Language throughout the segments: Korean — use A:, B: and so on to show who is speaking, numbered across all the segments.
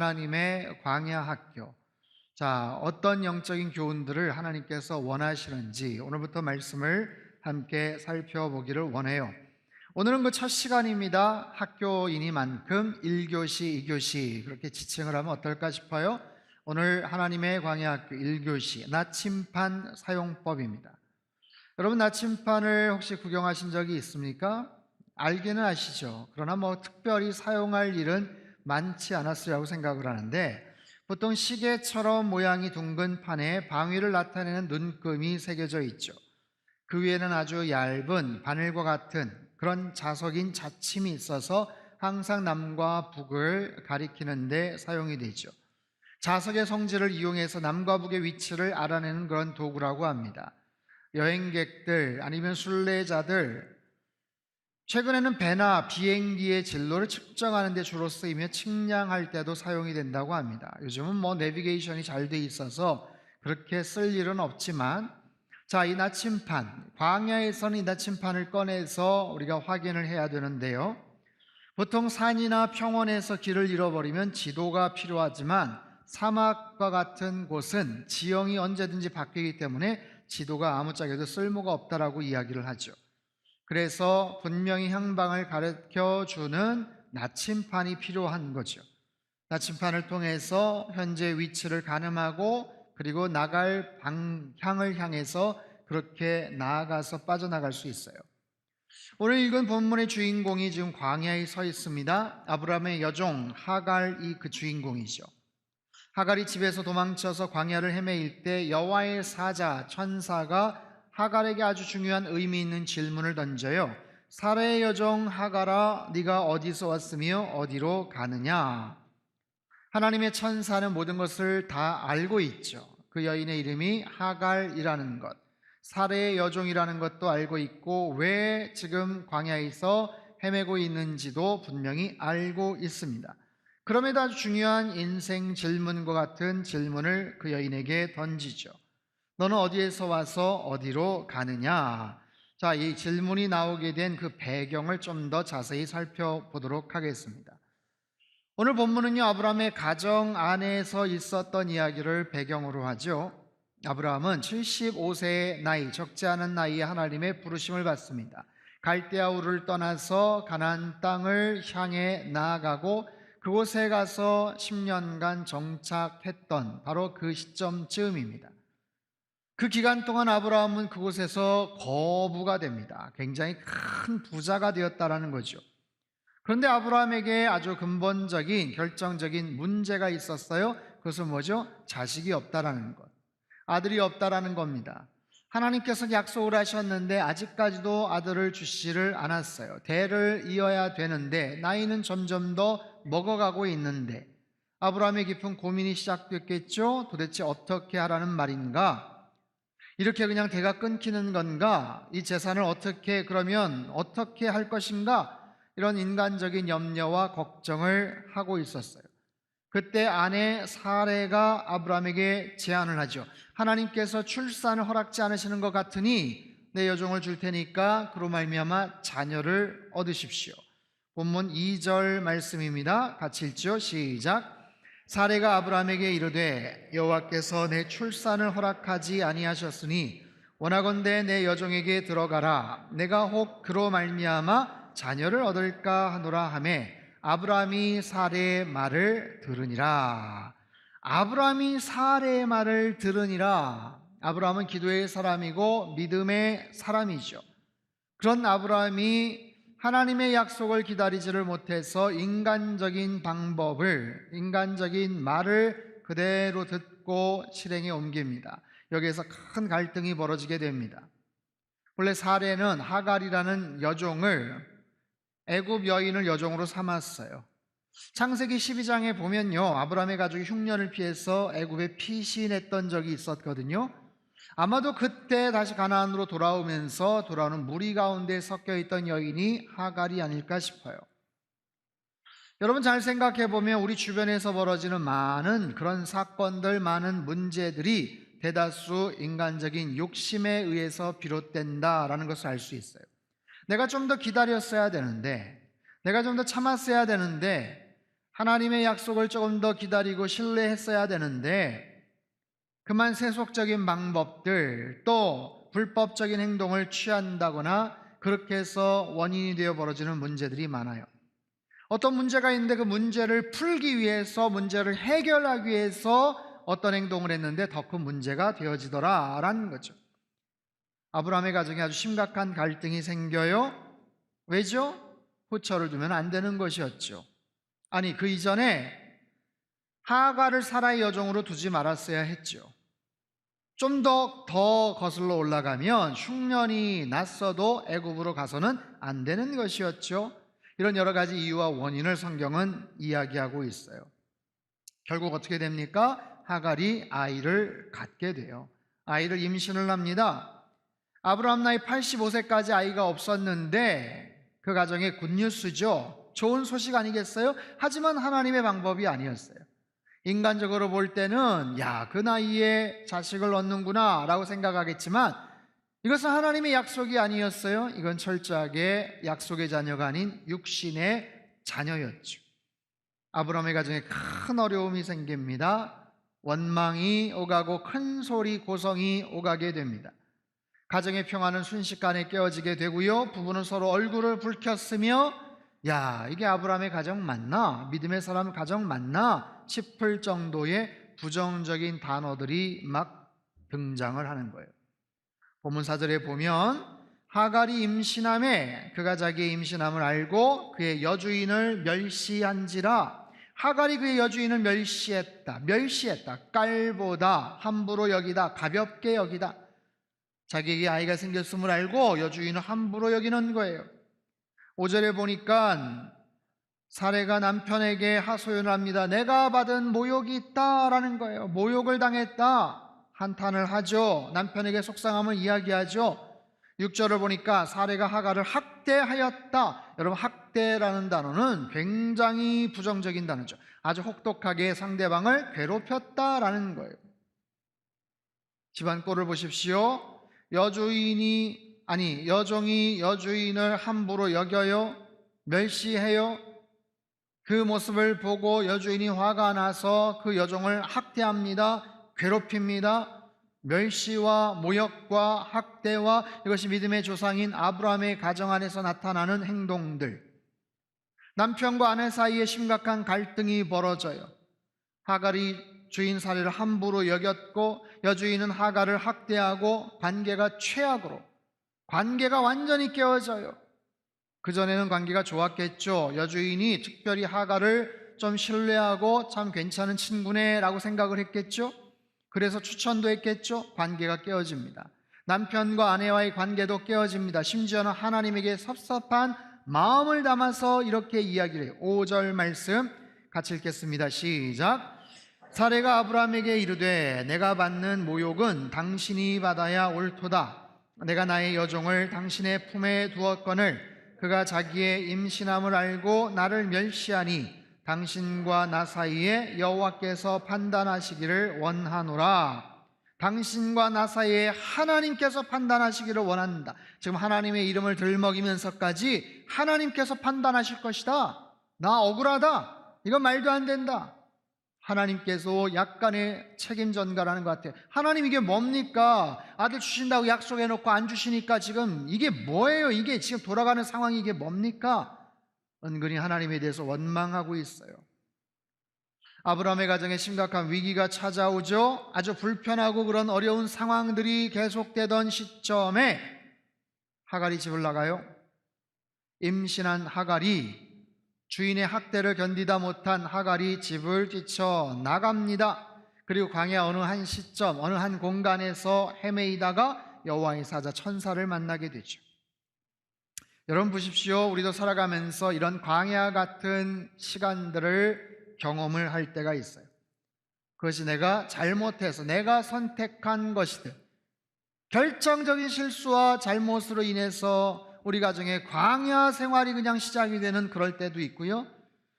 A: 하나님의 광야 학교. 자, 어떤 영적인 교훈들을 하나님께서 원하시는지 오늘부터 말씀을 함께 살펴보기를 원해요. 오늘은 그 첫 시간입니다. 학교이니만큼 1교시, 2교시 그렇게 지칭을 하면 어떨까 싶어요. 오늘 하나님의 광야 학교 1교시 나침판 사용법입니다. 여러분, 나침판을 혹시 구경하신 적이 있습니까? 알기는 아시죠? 그러나 특별히 사용할 일은 많지 않았으리라고 생각을 하는데, 보통 시계처럼 모양이 둥근 판에 방위를 나타내는 눈금이 새겨져 있죠. 그 위에는 아주 얇은 바늘과 같은 그런 자석인 자침이 있어서 항상 남과 북을 가리키는 데 사용이 되죠. 자석의 성질을 이용해서 남과 북의 위치를 알아내는 그런 도구라고 합니다. 여행객들 아니면 순례자들, 최근에는 배나 비행기의 진로를 측정하는 데 주로 쓰이며 측량할 때도 사용이 된다고 합니다. 요즘은 내비게이션이 잘 돼 있어서 그렇게 쓸 일은 없지만, 자, 이 나침판, 광야에서는 이 나침판을 꺼내서 우리가 확인을 해야 되는데요. 보통 산이나 평원에서 길을 잃어버리면 지도가 필요하지만 사막과 같은 곳은 지형이 언제든지 바뀌기 때문에 지도가 아무짝에도 쓸모가 없다라고 이야기를 하죠. 그래서 분명히 향방을 가르쳐주는 나침판이 필요한 거죠. 나침판을 통해서 현재 위치를 가늠하고 그리고 나갈 방향을 향해서 그렇게 나아가서 빠져나갈 수 있어요. 오늘 읽은 본문의 주인공이 지금 광야에 서 있습니다. 아브라함의 여종 하갈이 그 주인공이죠. 하갈이 집에서 도망쳐서 광야를 헤매일 때 여호와의 사자 천사가 하갈에게 아주 중요한 의미 있는 질문을 던져요. 사라의 여종 하갈아, 네가 어디서 왔으며 어디로 가느냐? 하나님의 천사는 모든 것을 다 알고 있죠. 그 여인의 이름이 하갈이라는 것, 사라의 여종이라는 것도 알고 있고, 왜 지금 광야에서 헤매고 있는지도 분명히 알고 있습니다. 그럼에도 아주 중요한 인생 질문과 같은 질문을 그 여인에게 던지죠. 너는 어디에서 와서 어디로 가느냐? 자, 이 질문이 나오게 된 그 배경을 좀 더 자세히 살펴보도록 하겠습니다. 오늘 본문은요, 아브라함의 가정 안에서 있었던 이야기를 배경으로 하죠. 아브라함은 75세의 나이, 적지 않은 나이에 하나님의 부르심을 받습니다. 갈대아 우르를 떠나서 가나안 땅을 향해 나아가고 그곳에 가서 10년간 정착했던 바로 그 시점쯤입니다. 그 기간 동안 아브라함은 그곳에서 거부가 됩니다. 굉장히 큰 부자가 되었다라는 거죠. 그런데 아브라함에게 아주 근본적인 결정적인 문제가 있었어요. 그것은 뭐죠? 자식이 없다라는 것, 아들이 없다라는 겁니다. 하나님께서 약속을 하셨는데 아직까지도 아들을 주시지를 않았어요. 대를 이어야 되는데 나이는 점점 더 먹어가고 있는데 아브라함의 깊은 고민이 시작됐겠죠. 도대체 어떻게 하라는 말인가? 이렇게 그냥 대가 끊기는 건가? 이 재산을 그러면 어떻게 할 것인가? 이런 인간적인 염려와 걱정을 하고 있었어요. 그때 아내 사레가 아브라함에게 제안을 하죠. 하나님께서 출산을 허락지 않으시는 것 같으니 내 여종을 줄 테니까 그로 말미암아 자녀를 얻으십시오. 본문 2절 말씀입니다. 같이 읽죠. 시작. 사레가 아브라함에게 이르되 여호와께서 내 출산을 허락하지 아니하셨으니 원하건대 내 여종에게 들어가라. 내가 혹 그로 말미암아 자녀를 얻을까 하노라 하매 아브라함이 사레의 말을 들으니라. 아브라함이 사레의 말을 들으니라. 아브라함은 기도의 사람이고 믿음의 사람이죠. 그런 아브라함이 하나님의 약속을 기다리지를 못해서 인간적인 말을 그대로 듣고 실행에 옮깁니다. 여기에서 큰 갈등이 벌어지게 됩니다. 원래 사레는 하갈이라는 여종을 애굽 여인을 여종으로 삼았어요. 창세기 12장에 보면요, 아브라함의 가족이 흉년을 피해서 애굽에 피신했던 적이 있었거든요. 아마도 그때 다시 가나안으로 돌아오는 무리 가운데 섞여 있던 여인이 하갈이 아닐까 싶어요. 여러분, 잘 생각해 보면 우리 주변에서 벌어지는 많은 그런 사건들, 많은 문제들이 대다수 인간적인 욕심에 의해서 비롯된다라는 것을 알 수 있어요. 내가 좀 더 기다렸어야 되는데, 내가 좀 더 참았어야 되는데, 하나님의 약속을 조금 더 기다리고 신뢰했어야 되는데 그만 세속적인 방법들 또 불법적인 행동을 취한다거나 그렇게 해서 원인이 되어 벌어지는 문제들이 많아요. 어떤 문제가 있는데 그 문제를 풀기 위해서 문제를 해결하기 위해서 어떤 행동을 했는데 더 큰 문제가 되어지더라라는 거죠. 아브라함의 가정에 아주 심각한 갈등이 생겨요. 왜죠? 후처를 두면 안 되는 것이었죠. 아니 그 이전에 하가를 사라의 여종으로 두지 말았어야 했죠. 좀 더 거슬러 올라가면 흉년이 났어도 애굽으로 가서는 안 되는 것이었죠. 이런 여러 가지 이유와 원인을 성경은 이야기하고 있어요. 결국 어떻게 됩니까? 하갈이 아이를 갖게 돼요. 아이를 임신을 합니다. 아브라함 나이 85세까지 아이가 없었는데 그 가정의 굿뉴스죠. 좋은 소식 아니겠어요? 하지만 하나님의 방법이 아니었어요. 인간적으로 볼 때는 야, 그 나이에 자식을 얻는구나 라고 생각하겠지만 이것은 하나님의 약속이 아니었어요. 이건 철저하게 약속의 자녀가 아닌 육신의 자녀였죠. 아브라함의 가정에 큰 어려움이 생깁니다. 원망이 오가고 큰 소리 고성이 오가게 됩니다. 가정의 평화는 순식간에 깨어지게 되고요. 부부는 서로 얼굴을 붉혔으며 야, 이게 아브라함의 가정 맞나? 믿음의 사람 가정 맞나? 싶을 정도의 부정적인 단어들이 막 등장을 하는 거예요. 본문 4절에 보면 하갈이 임신함에 그가 자기의 임신함을 알고 그의 여주인을 멸시한지라. 하갈이 그의 여주인을 멸시했다. 깔보다, 함부로 여기다, 가볍게 여기다. 자기에게 아이가 생겼음을 알고 여주인을 함부로 여기는 거예요. 5절에 보니까 사례가 남편에게 하소연을 합니다. 내가 받은 모욕이 있다라는 거예요. 모욕을 당했다. 한탄을 하죠. 남편에게 속상함을 이야기하죠. 6절을 보니까 사례가 하갈을 학대하였다. 여러분, 학대라는 단어는 굉장히 부정적인 단어죠. 아주 혹독하게 상대방을 괴롭혔다라는 거예요. 집안 꼴을 보십시오. 여종이 여주인을 함부로 여겨요. 멸시해요. 그 모습을 보고 여주인이 화가 나서 그 여종을 학대합니다. 괴롭힙니다. 멸시와 모욕과 학대와 이것이 믿음의 조상인 아브라함의 가정 안에서 나타나는 행동들. 남편과 아내 사이에 심각한 갈등이 벌어져요. 하갈이 주인 사례를 함부로 여겼고 여주인은 하갈을 학대하고 관계가 최악으로, 관계가 완전히 깨어져요. 그전에는 관계가 좋았겠죠. 여주인이 특별히 하갈을 좀 신뢰하고 참 괜찮은 친구네 라고 생각을 했겠죠. 그래서 추천도 했겠죠. 관계가 깨어집니다. 남편과 아내와의 관계도 깨어집니다. 심지어는 하나님에게 섭섭한 마음을 담아서 이렇게 이야기를 해요. 5절 말씀 같이 읽겠습니다. 시작. 사례가 아브라함에게 이르되 내가 받는 모욕은 당신이 받아야 옳도다. 내가 나의 여종을 당신의 품에 두었거늘 그가 자기의 임신함을 알고 나를 멸시하니 당신과 나 사이에 여호와께서 판단하시기를 원하노라. 당신과 나 사이에 하나님께서 판단하시기를 원한다. 지금 하나님의 이름을 들먹이면서까지 하나님께서 판단하실 것이다. 나 억울하다. 이건 말도 안 된다. 하나님께서 약간의 책임 전가라는 것 같아요. 하나님 이게 뭡니까? 아들 주신다고 약속해놓고 안 주시니까 지금 이게 뭐예요? 이게 지금 돌아가는 상황이 이게 뭡니까? 은근히 하나님에 대해서 원망하고 있어요. 아브라함의 가정에 심각한 위기가 찾아오죠. 아주 불편하고 그런 어려운 상황들이 계속되던 시점에 하갈이 집을 나가요. 임신한 하갈이, 주인의 학대를 견디다 못한 하갈이 집을 뛰쳐나갑니다. 그리고 광야 어느 한 시점, 어느 한 공간에서 헤매이다가 여호와의 사자 천사를 만나게 되죠. 여러분 보십시오. 우리도 살아가면서 이런 광야 같은 시간들을 경험을 할 때가 있어요. 그것이 내가 잘못해서 내가 선택한 것이든 결정적인 실수와 잘못으로 인해서 우리 가정의 광야 생활이 그냥 시작이 되는 그럴 때도 있고요.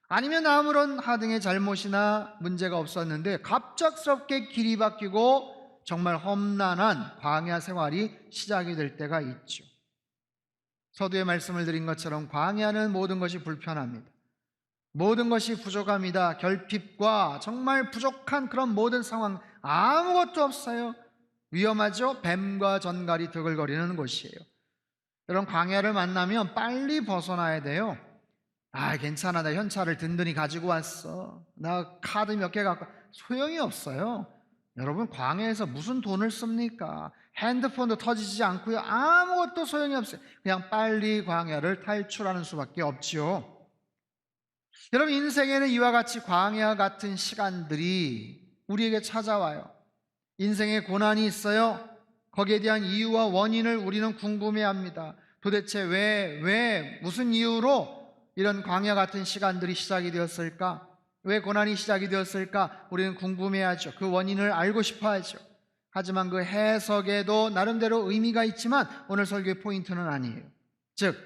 A: 아니면 아무런 하등의 잘못이나 문제가 없었는데 갑작스럽게 길이 바뀌고 정말 험난한 광야 생활이 시작이 될 때가 있죠. 서두에 말씀을 드린 것처럼 광야는 모든 것이 불편합니다. 모든 것이 부족합니다. 결핍과 정말 부족한 그런 모든 상황, 아무것도 없어요. 위험하죠? 뱀과 전갈이 드글거리는 곳이에요. 여러분, 광야를 만나면 빨리 벗어나야 돼요. 괜찮아. 나 현찰을 든든히 가지고 왔어. 나 카드 몇 개 갖고. 소용이 없어요. 여러분, 광야에서 무슨 돈을 씁니까? 핸드폰도 터지지 않고요. 아무것도 소용이 없어요. 그냥 빨리 광야를 탈출하는 수밖에 없죠. 여러분, 인생에는 이와 같이 광야 같은 시간들이 우리에게 찾아와요. 인생에 고난이 있어요. 거기에 대한 이유와 원인을 우리는 궁금해합니다. 도대체 왜 무슨 이유로 이런 광야 같은 시간들이 시작이 되었을까? 왜 고난이 시작이 되었을까? 우리는 궁금해하죠. 그 원인을 알고 싶어 하죠. 하지만 그 해석에도 나름대로 의미가 있지만 오늘 설교의 포인트는 아니에요. 즉,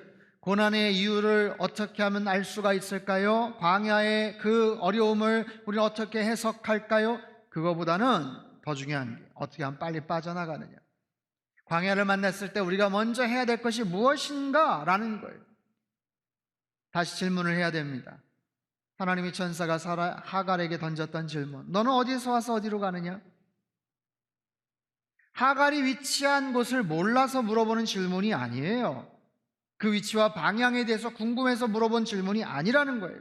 A: 고난의 이유를 어떻게 하면 알 수가 있을까요? 광야의 그 어려움을 우리는 어떻게 해석할까요? 그거보다는 더 중요한 게 어떻게 하면 빨리 빠져나가느냐. 광야를 만났을 때 우리가 먼저 해야 될 것이 무엇인가? 라는 거예요. 다시 질문을 해야 됩니다. 하나님의 천사가 하갈에게 던졌던 질문, 너는 어디서 와서 어디로 가느냐? 하갈이 위치한 곳을 몰라서 물어보는 질문이 아니에요. 그 위치와 방향에 대해서 궁금해서 물어본 질문이 아니라는 거예요.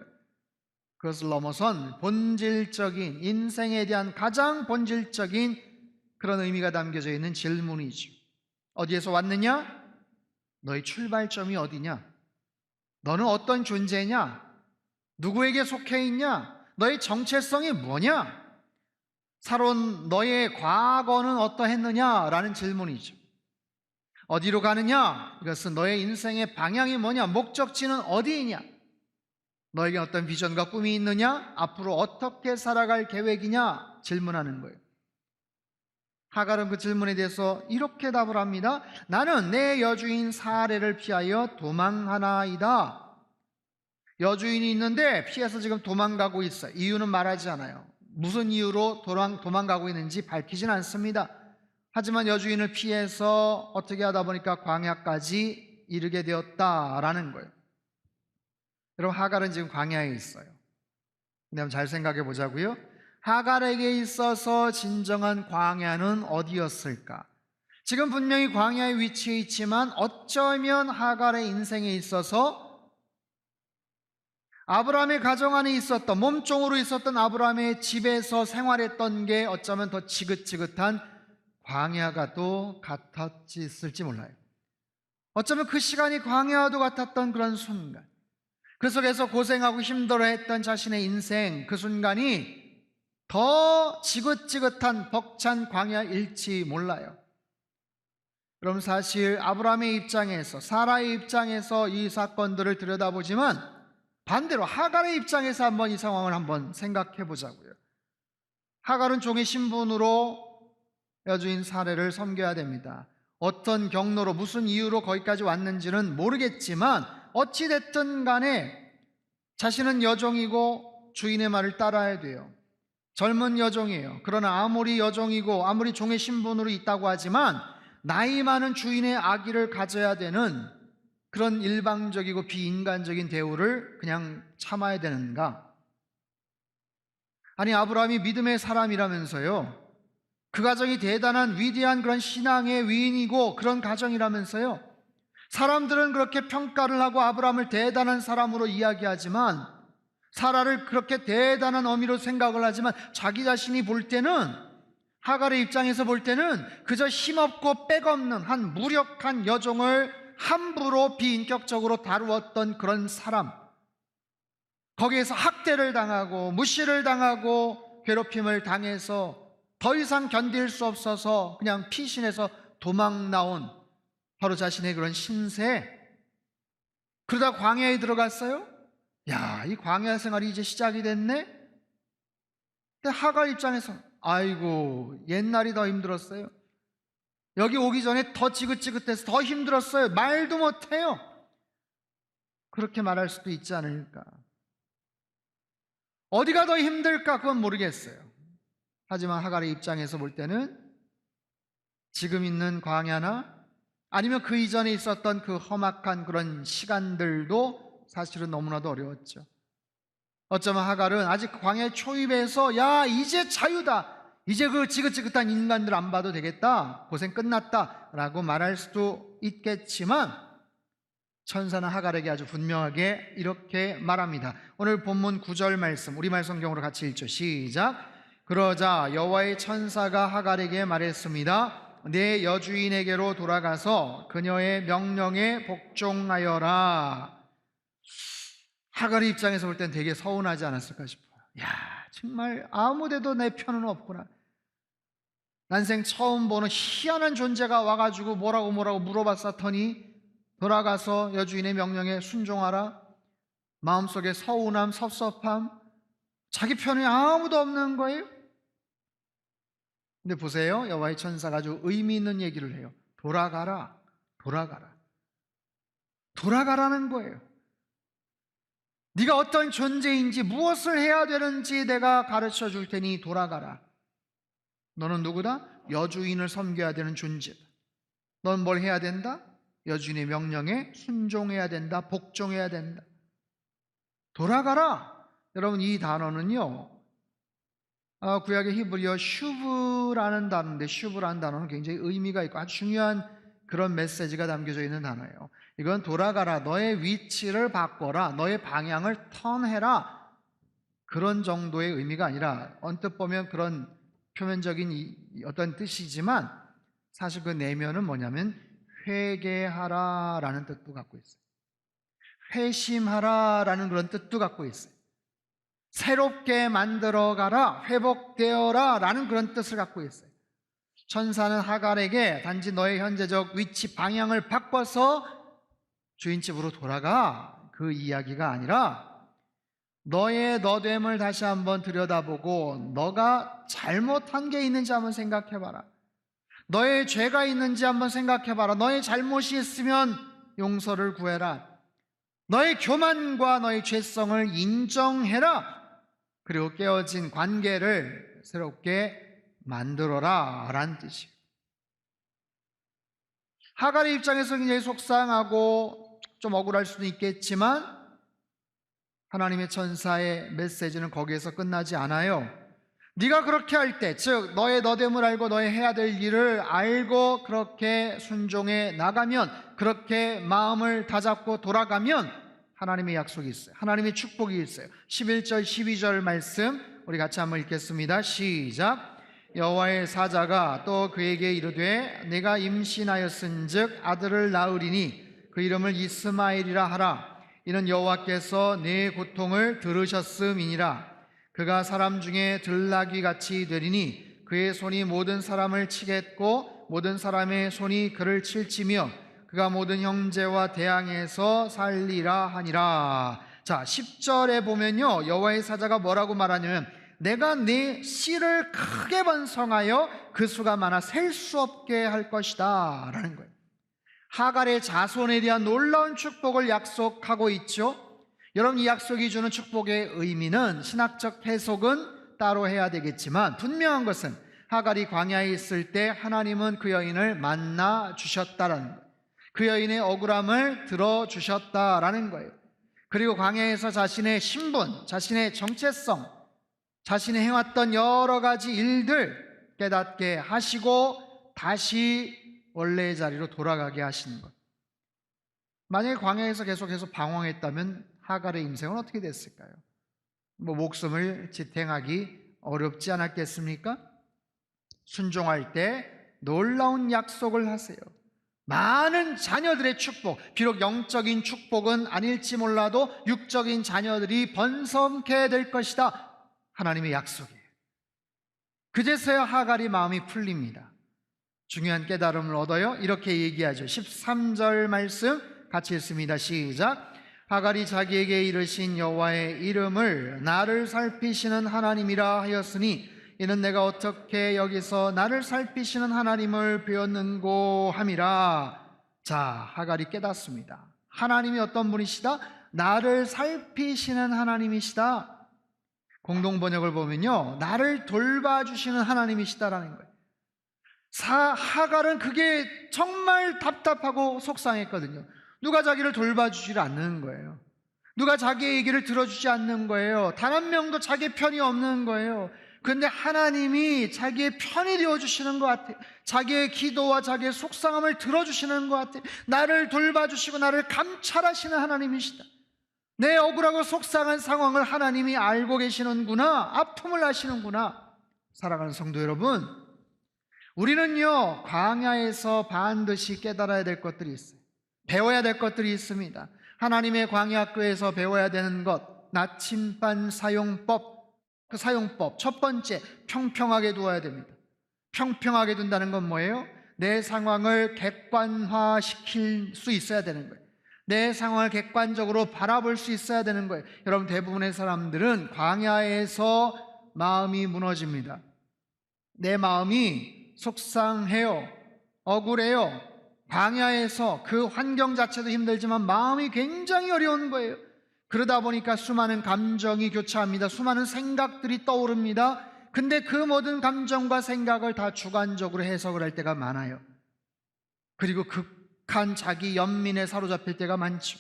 A: 그것을 넘어선 본질적인, 인생에 대한 가장 본질적인 그런 의미가 담겨져 있는 질문이죠. 어디에서 왔느냐? 너의 출발점이 어디냐? 너는 어떤 존재냐? 누구에게 속해 있냐? 너의 정체성이 뭐냐? 살아온 너의 과거는 어떠했느냐? 라는 질문이죠. 어디로 가느냐? 이것은 너의 인생의 방향이 뭐냐? 목적지는 어디이냐? 너에게 어떤 비전과 꿈이 있느냐? 앞으로 어떻게 살아갈 계획이냐? 질문하는 거예요. 하갈은 그 질문에 대해서 이렇게 답을 합니다. 나는 내 여주인 사레를 피하여 도망하나이다. 여주인이 있는데 피해서 지금 도망가고 있어요. 이유는 말하지 않아요. 무슨 이유로 도망가고 있는지 밝히진 않습니다. 하지만 여주인을 피해서 어떻게 하다 보니까 광야까지 이르게 되었다라는 거예요. 여러분, 하갈은 지금 광야에 있어요. 근데 한번 잘 생각해 보자고요. 하갈에게 있어서 진정한 광야는 어디였을까? 지금 분명히 광야에 위치해 있지만 어쩌면 하갈의 인생에 있어서 아브라함의 가정 안에 있었던, 몸종으로 있었던 아브라함의 집에서 생활했던 게 어쩌면 더 지긋지긋한 광야가 또 같았을지 몰라요. 어쩌면 그 시간이 광야와도 같았던 그런 순간, 그 속에서 고생하고 힘들어했던 자신의 인생, 그 순간이 더 지긋지긋한 벅찬 광야일지 몰라요. 여러분, 사실 아브라함의 입장에서, 사라의 입장에서 이 사건들을 들여다보지만 반대로 하갈의 입장에서 한번 이 상황을 한번 생각해 보자고요. 하갈은 종의 신분으로 여주인 사레를 섬겨야 됩니다. 어떤 경로로, 무슨 이유로 거기까지 왔는지는 모르겠지만 어찌됐든 간에 자신은 여종이고 주인의 말을 따라야 돼요. 젊은 여종이에요. 그러나 아무리 여종이고 아무리 종의 신분으로 있다고 하지만 나이 많은 주인의 아기를 가져야 되는 그런 일방적이고 비인간적인 대우를 그냥 참아야 되는가? 아니, 아브라함이 믿음의 사람이라면서요. 그 가정이 대단한 위대한 그런 신앙의 위인이고 그런 가정이라면서요. 사람들은 그렇게 평가를 하고 아브라함을 대단한 사람으로 이야기하지만, 사라를 그렇게 대단한 어미로 생각을 하지만 자기 자신이 볼 때는, 하갈의 입장에서 볼 때는 그저 힘없고 빽없는 한 무력한 여종을 함부로 비인격적으로 다루었던 그런 사람, 거기에서 학대를 당하고 무시를 당하고 괴롭힘을 당해서 더 이상 견딜 수 없어서 그냥 피신해서 도망 나온 바로 자신의 그런 신세. 그러다 광야에 들어갔어요. 야, 이 광야 생활이 이제 시작이 됐네. 근데 하갈 입장에서 아이고, 옛날이 더 힘들었어요. 여기 오기 전에 더 지긋지긋해서 더 힘들었어요. 말도 못해요. 그렇게 말할 수도 있지 않을까. 어디가 더 힘들까? 그건 모르겠어요. 하지만 하갈의 입장에서 볼 때는 지금 있는 광야나 아니면 그 이전에 있었던 그 험악한 그런 시간들도 사실은 너무나도 어려웠죠. 어쩌면 하갈은 아직 광야 초입에서 야 이제 자유다, 이제 그 지긋지긋한 인간들 안 봐도 되겠다, 고생 끝났다 라고 말할 수도 있겠지만 천사는 하갈에게 아주 분명하게 이렇게 말합니다. 오늘 본문 9절 말씀 우리말 성경으로 같이 읽죠. 시작. 그러자 여호와의 천사가 하갈에게 말했습니다. 내 여주인에게로 돌아가서 그녀의 명령에 복종하여라. 하갈의 입장에서 볼 땐 되게 서운하지 않았을까 싶어요. 야, 정말 아무데도 내 편은 없구나. 난생 처음 보는 희한한 존재가 와가지고 뭐라고 물어봤었더니 돌아가서 여주인의 명령에 순종하라. 마음속에 서운함, 섭섭함, 자기 편이 아무도 없는 거예요. 근데 보세요, 여호와의 천사가 아주 의미 있는 얘기를 해요. 돌아가라, 돌아가라. 돌아가라는 거예요. 네가 어떤 존재인지 무엇을 해야 되는지 내가 가르쳐 줄 테니 돌아가라. 너는 누구다? 여주인을 섬겨야 되는 존재다. 넌 뭘 해야 된다? 여주인의 명령에 순종해야 된다, 복종해야 된다. 돌아가라. 여러분, 이 단어는요, 구약의 히브리어 슈브라는 단어인데, 슈브라는 단어는 굉장히 의미가 있고 아주 중요한 그런 메시지가 담겨져 있는 단어예요. 이건 돌아가라, 너의 위치를 바꿔라, 너의 방향을 턴해라, 그런 정도의 의미가 아니라, 언뜻 보면 그런 표면적인 어떤 뜻이지만 사실 그 내면은 뭐냐면 회개하라 라는 뜻도 갖고 있어요. 회심하라 라는 그런 뜻도 갖고 있어요. 새롭게 만들어가라, 회복되어라 라는 그런 뜻을 갖고 있어요. 천사는 하갈에게 단지 너의 현재적 위치 방향을 바꿔서 주인집으로 돌아가, 그 이야기가 아니라 너의 너됨을 다시 한번 들여다보고 너가 잘못한 게 있는지 한번 생각해봐라. 너의 죄가 있는지 한번 생각해봐라. 너의 잘못이 있으면 용서를 구해라. 너의 교만과 너의 죄성을 인정해라. 그리고 깨어진 관계를 새롭게 만들어라 라는 뜻이에요. 하갈의 입장에서 굉장히 속상하고 좀 억울할 수도 있겠지만 하나님의 천사의 메시지는 거기에서 끝나지 않아요. 네가 그렇게 할 때, 즉 너의 너됨을 알고 너의 해야 될 일을 알고 그렇게 순종해 나가면, 그렇게 마음을 다잡고 돌아가면 하나님의 약속이 있어요. 하나님의 축복이 있어요. 11절 12절 말씀 우리 같이 한번 읽겠습니다. 시작. 여호와의 사자가 또 그에게 이르되 내가 임신하였은즉 아들을 낳으리니 그 이름을 이스마엘이라 하라. 이는 여호와께서 내 고통을 들으셨음이니라. 그가 사람 중에 들나귀 같이 되리니 그의 손이 모든 사람을 치겠고 모든 사람의 손이 그를 칠지며 그가 모든 형제와 대항해서 살리라 하니라. 자, 10절에 보면요, 여호와의 사자가 뭐라고 말하냐면 내가 네 씨를 크게 번성하여 그 수가 많아 셀 수 없게 할 것이다 라는 거예요. 하갈의 자손에 대한 놀라운 축복을 약속하고 있죠. 여러분, 이 약속이 주는 축복의 의미는 신학적 해석은 따로 해야 되겠지만 분명한 것은 하갈이 광야에 있을 때 하나님은 그 여인을 만나 주셨다라는 거예요. 그 여인의 억울함을 들어주셨다라는 거예요. 그리고 광야에서 자신의 신분, 자신의 정체성, 자신이 해왔던 여러 가지 일들 깨닫게 하시고 다시 원래의 자리로 돌아가게 하시는 것. 만약에 광야에서 계속해서 방황했다면 하갈의 인생은 어떻게 됐을까요? 목숨을 지탱하기 어렵지 않았겠습니까? 순종할 때 놀라운 약속을 하세요. 많은 자녀들의 축복, 비록 영적인 축복은 아닐지 몰라도 육적인 자녀들이 번성케 될 것이다, 하나님의 약속이에요. 그제서야 하갈이 마음이 풀립니다. 중요한 깨달음을 얻어요. 이렇게 얘기하죠. 13절 말씀 같이 읽습니다. 시작. 하갈이 자기에게 이르신 여호와의 이름을 나를 살피시는 하나님이라 하였으니 이는 내가 어떻게 여기서 나를 살피시는 하나님을 배웠는고 함이라. 자, 하갈이 깨닫습니다. 하나님이 어떤 분이시다? 나를 살피시는 하나님이시다. 공동번역을 보면요, 나를 돌봐주시는 하나님이시다라는 거예요. 하갈은 그게 정말 답답하고 속상했거든요. 누가 자기를 돌봐주지 않는 거예요. 누가 자기의 얘기를 들어주지 않는 거예요. 단 한 명도 자기의 편이 없는 거예요. 그런데 하나님이 자기의 편이 되어주시는 것 같아요. 자기의 기도와 자기의 속상함을 들어주시는 것 같아요. 나를 돌봐주시고 나를 감찰하시는 하나님이시다. 내 억울하고 속상한 상황을 하나님이 알고 계시는구나, 아픔을 아시는구나. 사랑하는 성도 여러분, 우리는요 광야에서 반드시 깨달아야 될 것들이 있어요. 배워야 될 것들이 있습니다. 하나님의 광야학교에서 배워야 되는 것, 나침반 사용법. 그 사용법 첫 번째, 평평하게 두어야 됩니다. 평평하게 둔다는 건 뭐예요? 내 상황을 객관화시킬 수 있어야 되는 거예요. 내 상황을 객관적으로 바라볼 수 있어야 되는 거예요. 여러분, 대부분의 사람들은 광야에서 마음이 무너집니다. 내 마음이 속상해요, 억울해요. 광야에서 그 환경 자체도 힘들지만 마음이 굉장히 어려운 거예요. 그러다 보니까 수많은 감정이 교차합니다. 수많은 생각들이 떠오릅니다. 근데 그 모든 감정과 생각을 다 주관적으로 해석을 할 때가 많아요. 그리고 극한 자기 연민에 사로잡힐 때가 많죠.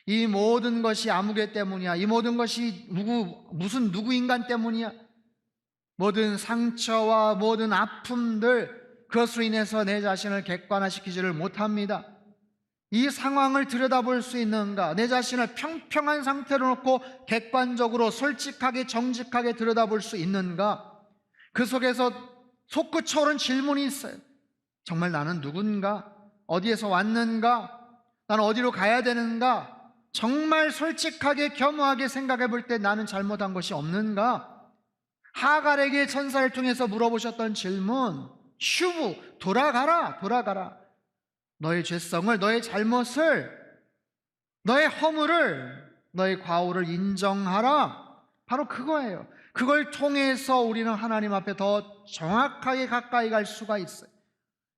A: 이 모든 것이 아무개 때문이야. 이 모든 것이 무슨 누구 인간 때문이야. 모든 상처와 모든 아픔들, 그것으로 인해서 내 자신을 객관화시키지를 못합니다. 이 상황을 들여다볼 수 있는가? 내 자신을 평평한 상태로 놓고 객관적으로 솔직하게 정직하게 들여다볼 수 있는가? 그 속에서 솟구쳐오른 질문이 있어요. 정말 나는 누군가? 어디에서 왔는가? 나는 어디로 가야 되는가? 정말 솔직하게 겸허하게 생각해 볼 때 나는 잘못한 것이 없는가? 하갈에게 천사를 통해서 물어보셨던 질문, 슈브, 돌아가라. 너의 죄성을, 너의 잘못을, 너의 허물을, 너의 과오를 인정하라. 바로 그거예요. 그걸 통해서 우리는 하나님 앞에 더 정확하게 가까이 갈 수가 있어요.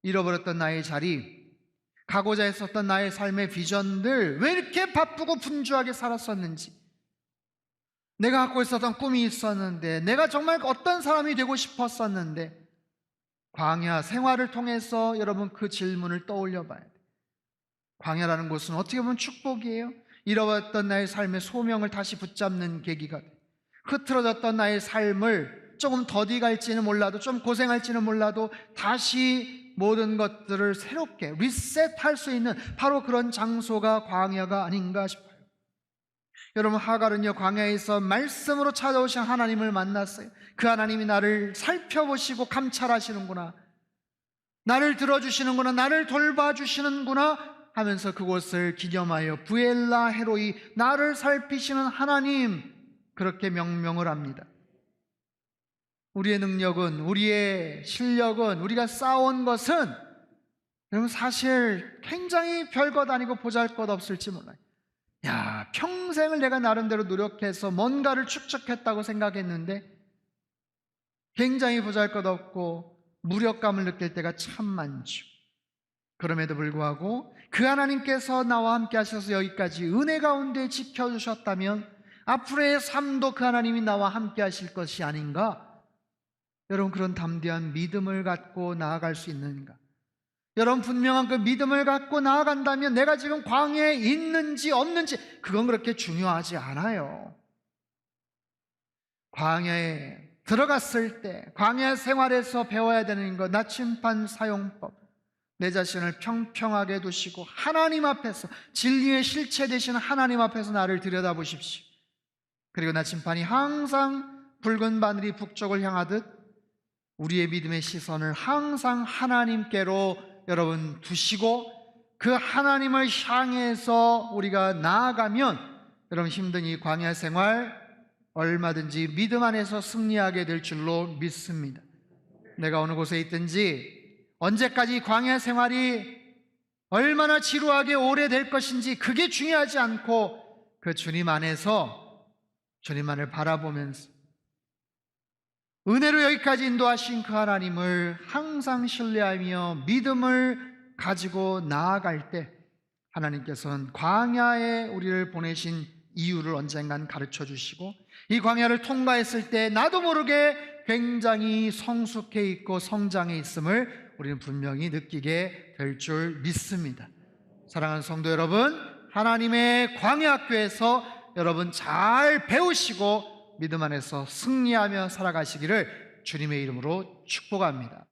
A: 잃어버렸던 나의 자리, 가고자 했었던 나의 삶의 비전들, 왜 이렇게 바쁘고 분주하게 살았었는지, 내가 갖고 있었던 꿈이 있었는데, 내가 정말 어떤 사람이 되고 싶었었는데, 광야 생활을 통해서 여러분 그 질문을 떠올려 봐야 돼요. 광야라는 곳은 어떻게 보면 축복이에요. 잃어버렸던 나의 삶의 소명을 다시 붙잡는 계기가 돼요. 흐트러졌던 나의 삶을 조금 더디 갈지는 몰라도, 좀 고생할지는 몰라도 다시 모든 것들을 새롭게 리셋할 수 있는 바로 그런 장소가 광야가 아닌가 싶어요. 여러분, 하갈은요 광야에서 말씀으로 찾아오신 하나님을 만났어요. 그 하나님이 나를 살펴보시고 감찰하시는구나, 나를 들어주시는구나, 나를 돌봐주시는구나 하면서 그곳을 기념하여 부엘라 헤로이, 나를 살피시는 하나님, 그렇게 명명을 합니다. 우리의 능력은, 우리의 실력은, 우리가 쌓아온 것은 여러분 사실 굉장히 별것 아니고 보잘것없을지 몰라요. 야, 평생을 내가 나름대로 노력해서 뭔가를 축적했다고 생각했는데 굉장히 보잘것없고 무력감을 느낄 때가 참 많죠. 그럼에도 불구하고 그 하나님께서 나와 함께 하셔서 여기까지 은혜 가운데 지켜주셨다면 앞으로의 삶도 그 하나님이 나와 함께 하실 것이 아닌가? 여러분, 그런 담대한 믿음을 갖고 나아갈 수 있는가? 여러분, 분명한 그 믿음을 갖고 나아간다면 내가 지금 광야에 있는지 없는지 그건 그렇게 중요하지 않아요. 광야에 들어갔을 때 광야 생활에서 배워야 되는 것, 나침반 사용법, 내 자신을 평평하게 두시고 하나님 앞에서, 진리의 실체 되시는 하나님 앞에서 나를 들여다보십시오. 그리고 나침반이 항상 붉은 바늘이 북쪽을 향하듯 우리의 믿음의 시선을 항상 하나님께로 여러분 두시고 그 하나님을 향해서 우리가 나아가면 여러분 힘든 이 광야 생활 얼마든지 믿음 안에서 승리하게 될 줄로 믿습니다. 내가 어느 곳에 있든지 언제까지 광야 생활이 얼마나 지루하게 오래될 것인지 그게 중요하지 않고 그 주님 안에서 주님만을 바라보면서 은혜로 여기까지 인도하신 그 하나님을 항상 신뢰하며 믿음을 가지고 나아갈 때 하나님께서는 광야에 우리를 보내신 이유를 언젠간 가르쳐 주시고 이 광야를 통과했을 때 나도 모르게 굉장히 성숙해 있고 성장해 있음을 우리는 분명히 느끼게 될 줄 믿습니다. 사랑하는 성도 여러분, 하나님의 광야학교에서 여러분 잘 배우시고 믿음 안에서 승리하며 살아가시기를 주님의 이름으로 축복합니다.